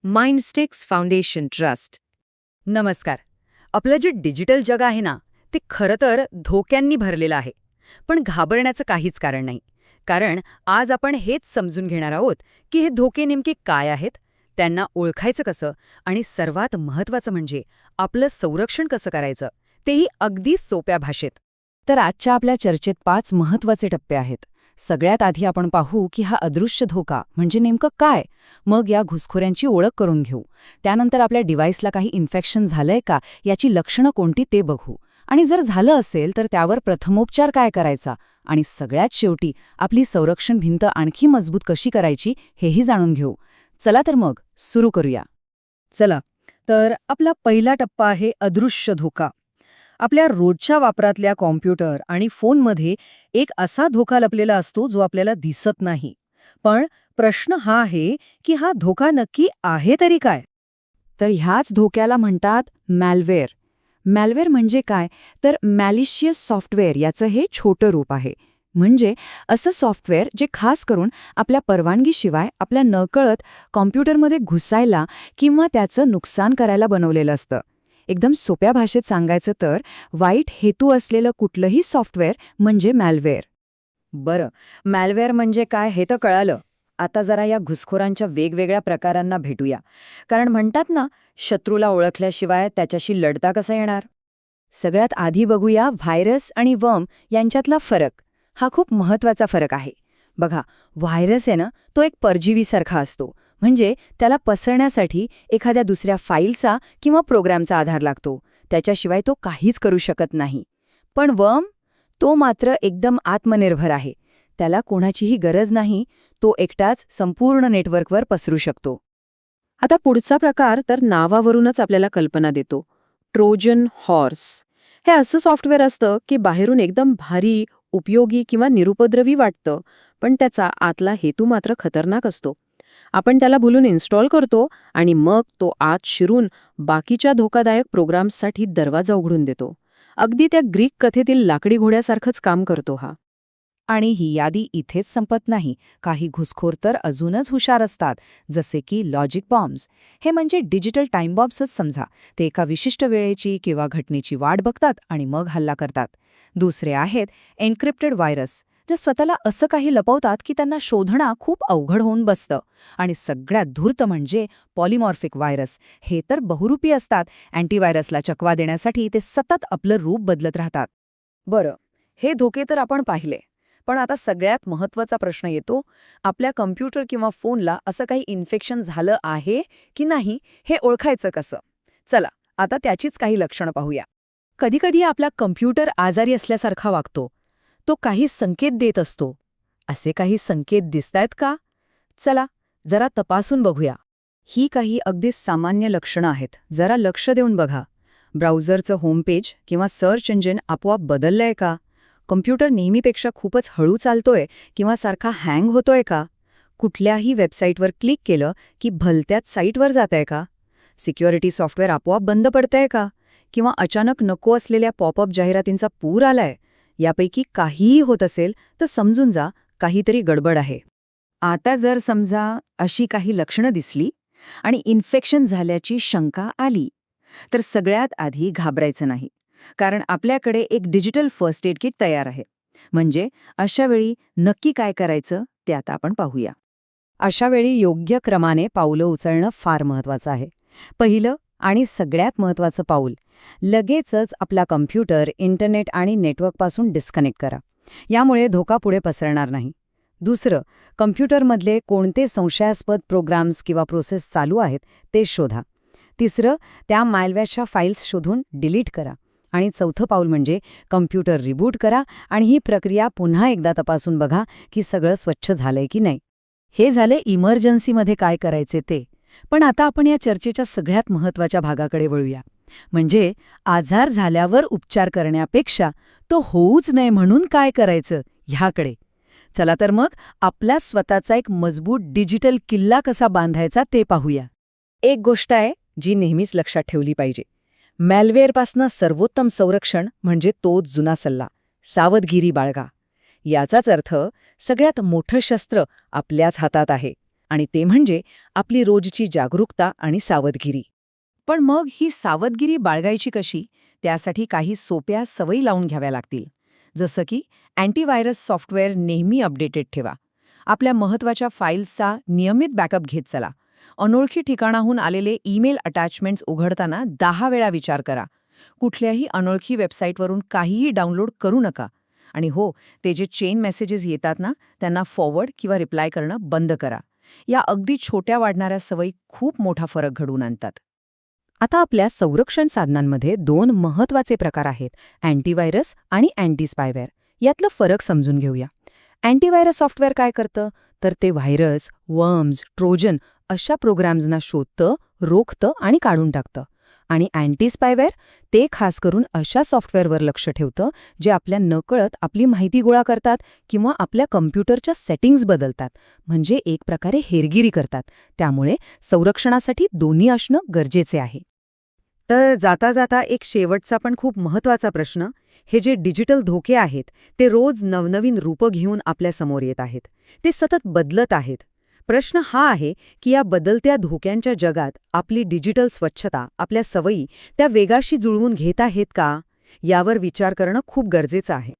माइंडस्टेक्स foundation trust. नमस्कार. आपलं जे डिजिटल जग आहे ना, ते खरं तर धोक्यांनी भरलेलं आहे. पण घाबरण्याचं काहीच कारण नाही. कारण आज आपण हेच समजून घेणार आहोत की हे धोके नेमके काय आहेत, त्यांना ओळखायचं कसं आणि सर्वात महत्त्वाचं म्हणजे आपलं संरक्षण कसं करायचं, तेही अगदी सोप्या भाषेत. तर आजच्या आपल्या चर्चेत 5 महत्त्वाचे टप्पे आहेत. सगळ्यात आधी आपण पाहू की हा अदृश्य धोका म्हणजे नेमकं काय. मग या घुसखोऱ्यांची ओळख करून घेऊ. त्यानंतर आपल्या डिव्हाइसला काही इन्फेक्शन झालंय का याची लक्षणं कोणती ते बघू. आणि जर झालं असेल तर त्यावर प्रथमोपचार काय करायचा. आणि सगळ्यात शेवटी आपली संरक्षण भिंत आणखी मजबूत कशी करायची हेही जाणून घेऊ. चला तर मग सुरू करूया. चला, तर आपला पहिला टप्पा आहे अदृश्य धोका. आपल्या रोजच्या वापरातल्या कॉम्प्युटर आणि फोनमध्ये एक असा धोका लपलेला असतो जो आपल्याला दिसत नाही. पण प्रश्न हा आहे की हा धोका नक्की आहे तरी काय? तर ह्याच धोक्याला म्हणतात मॅलवेअर. मॅलवेअर म्हणजे काय, तर मॅलिशियस सॉफ्टवेअर याचं हे छोटं रूप आहे. म्हणजे असं सॉफ्टवेअर जे खास करून आपल्या परवानगीशिवाय आपल्या नकळत कॉम्प्युटरमध्ये घुसायला किंवा त्याचं नुकसान करायला बनवलेलं असतं. एकदम सोप्या भाषेत सांगायचं तर वाईट हेतू असलेलं कुठलंही सॉफ्टवेअर म्हणजे मॅलवेअर. बरं, मॅलवेअर म्हणजे काय हे तर कळालं. आता जरा या घुसखोरांच्या वेगवेगळ्या प्रकारांना भेटूया. कारण म्हणतात ना, शत्रूला ओळखल्याशिवाय त्याच्याशी लढता कसा येणार. सगळ्यात आधी बघूया व्हायरस आणि वर्म यांच्यातला फरक. हा खूप महत्त्वाचा फरक आहे. बघा, व्हायरस आहे ना, तो एक परजीवीसारखा असतो. म्हणजे त्याला पसरण्यासाठी एखाद्या दुसऱ्या फाईलचा किंवा प्रोग्रामचा आधार लागतो. त्याच्याशिवाय तो काहीच करू शकत नाही. पण वर्म, तो मात्र एकदम आत्मनिर्भर आहे. त्याला कोणाचीही गरज नाही. तो एकटाच संपूर्ण नेटवर्कवर पसरू शकतो. आता पुढचा प्रकार तर नावावरूनच आपल्याला कल्पना देतो. Trojan horse. हे असं सॉफ्टवेअर असतं की बाहेरून एकदम भारी, उपयोगी किंवा निरुपद्रवी वाटतं, पण त्याचा आतला हेतू मात्र खतरनाक असतो. आपण त्याला बोलून इन्स्टॉल करतो आणि मग तो आत शिरून बाकीच्या धोकादायक प्रोग्राम्ससाठी दरवाजा उघडून देतो. अगदी त्या ग्रीक कथेतील लाकडी घोड्यासारखंच काम करतो हा. आणि ही यादी इथेच संपत नाही. काही घुसखोर तर अजूनच हुशार असतात, जसे की लॉजिक बॉम्ब्स. हे म्हणजे डिजिटल टाइम बॉम्ब्सच समजा. ते एका विशिष्ट वेळेची किंवा घटनेची वाट बघतात आणि मग हल्ला करतात. दुसरे आहेत एन्क्रिप्टेड व्हायरस, जे स्वतःला असं काही लपवतात की त्यांना शोधणं खूप अवघड होऊन बसतं. आणि सगळ्यात धूर्त म्हणजे पॉलिमॉर्फिक व्हायरस. हे तर बहुरूपी असतात. अँटीव्हायरसला चकवा देण्यासाठी ते सतत आपलं रूप बदलत राहतात. बरं, हे धोके तर आपण पाहिले. पण आता सगळ्यात महत्त्वाचा प्रश्न येतो, आपल्या कम्प्युटर किंवा फोनला असं काही इन्फेक्शन झालं आहे की नाही हे ओळखायचं कसं. चला, आता त्याचीच काही लक्षणं पाहूया. कधीकधी आपला कम्प्युटर आजारी असल्यासारखा वागतो. तो काही संकेत देत असतो. असे काही संकेत दिसतायत का? चला, जरा तपासून बघूया. ही काही अगदी सामान्य लक्षणं आहेत. जरा लक्ष देऊन बघा. ब्राउझरचं होमपेज किंवा सर्च इंजिन आपोआप बदललंय का? कम्प्युटर नेहमीपेक्षा खूपच हळू चालतोय किंवा सारखा हँग होतोय का? कुठल्याही वेबसाईटवर क्लिक केलं की भलत्याच साईटवर जातंय का? सिक्युरिटी सॉफ्टवेअर आपोआप बंद पडतंय का? किंवा अचानक नको असलेल्या पॉपअप जाहिरातींचा पूर आलाय? यापैकी काहीही होत असेल तर समजून जा, काहीतरी गडबड आहे. आता जर समजा अशी काही लक्षणं दिसली आणि इन्फेक्शन झाल्याची शंका आली, तर सगळ्यात आधी घाबरायचं नाही. कारण आपल्याकडे एक डिजिटल फर्स्ट एड किट तयार आहे. म्हणजे अशा वेळी नक्की काय करायचं ते आता आपण पाहूया. अशा वेळी योग्य क्रमाने पावलं उचलणं फार महत्त्वाचं आहे. पहिलं आणि सगळ्यात महत्त्वाचं पाऊल, लगेचच आपला कम्प्युटर इंटरनेट आणि नेटवर्कपासून डिस्कनेक्ट करा. यामुळे धोका पुढे पसरणार नाही. दुसरं, कम्प्युटरमधले कोणते संशयास्पद प्रोग्राम्स किंवा प्रोसेस चालू आहेत ते शोधा. तिसरं, त्या मायलवेअरच्या फाईल्स शोधून डिलीट करा. आणि चौथं पाऊल म्हणजे कम्प्युटर रिबूट करा आणि ही प्रक्रिया पुन्हा एकदा तपासून बघा की सगळं स्वच्छ झालंय की नाही. हे झाले इमर्जन्सीमध्ये काय करायचे ते. पण आता आपण या चर्चेच्या सगळ्यात महत्त्वाच्या भागाकडे वळूया. म्हणजे आजार झाल्यावर उपचार करण्यापेक्षा तो होऊच नये म्हणून काय करायचं ह्याकडे. चला तर मग आपला स्वतःचा एक मजबूत डिजिटल किल्ला कसा बांधायचा ते पाहूया. एक गोष्ट आहे जी नेहमीच लक्षात ठेवली पाहिजे. मॅलवेअरपासनं सर्वोत्तम संरक्षण म्हणजे तोच जुना सल्ला, सावधगिरी बाळगा. याचाच अर्थ सगळ्यात मोठं शस्त्र आपल्याच हातात आहे. आणि ते म्हणजे आपली रोजची जागरूकता आणि सावधगिरी. पण मग ही सावधगिरी बाळगायची कशी? त्यासाठी काही सोप्या सवयी लावून घ्याव्या लागतील. जसं की अँटीव्हायरस सॉफ्टवेअर नेहमी अपडेटेड ठेवा. आपल्या महत्त्वाच्या फाईल्सचा नियमित बॅकअप घेत चला. अनोळखी ठिकाणाहून आलेले ईमेल अटॅचमेंट्स उघडताना 10 वेळा विचार करा. कुठल्याही अनोळखी वेबसाईटवरून काहीही डाउनलोड करू नका. आणि हो, ते जे चेन मेसेजेस येतात ना, त्यांना फॉरवर्ड किंवा रिप्लाय करणं बंद करा. या अगदी छोट्या वाढणाऱ्या सवयी खूप मोठा फरक घडवून आणतात. आता आपल्या संरक्षण साधनांमध्ये 2 महत्त्वाचे प्रकार आहेत, अँटीव्हायरस आणि अँटी स्पायवेअर. यातलं फरक समजून घेऊया. अँटीव्हायरस सॉफ्टवेअर काय करतं? तर ते व्हायरस, वर्म्स, ट्रोजन अशा प्रोग्राम्सना शोधतं, रोखतं आणि काढून टाकतं. आणि अँटी स्पायवेअर ते खास करून अशा सॉफ्टवेअरवर लक्ष ठेवतं जे आपल्या नकळत आपली माहिती गोळा करतात किंवा आपल्या कम्प्युटरच्या सेटिंग्ज बदलतात, म्हणजे एक प्रकारे हेरगिरी करतात. त्यामुळे संरक्षणासाठी दोन्ही असणं गरजेचे आहे. तर जाता जाता एक शेवटचा पण खूप महत्त्वाचा प्रश्न, हे जे डिजिटल धोके आहेत ते रोज नवनवीन रूपं घेऊन आपल्या समोर येत आहेत. ते सतत बदलत आहेत. प्रश्न हा आहे की या बदलत्या धोक्यांच्या जगात आपली डिजिटल स्वच्छता, आपल्या सवयी त्या वेगाशी जुळवून घेत आहेत का? यावर विचार करणं खूप गरजेचं आहे.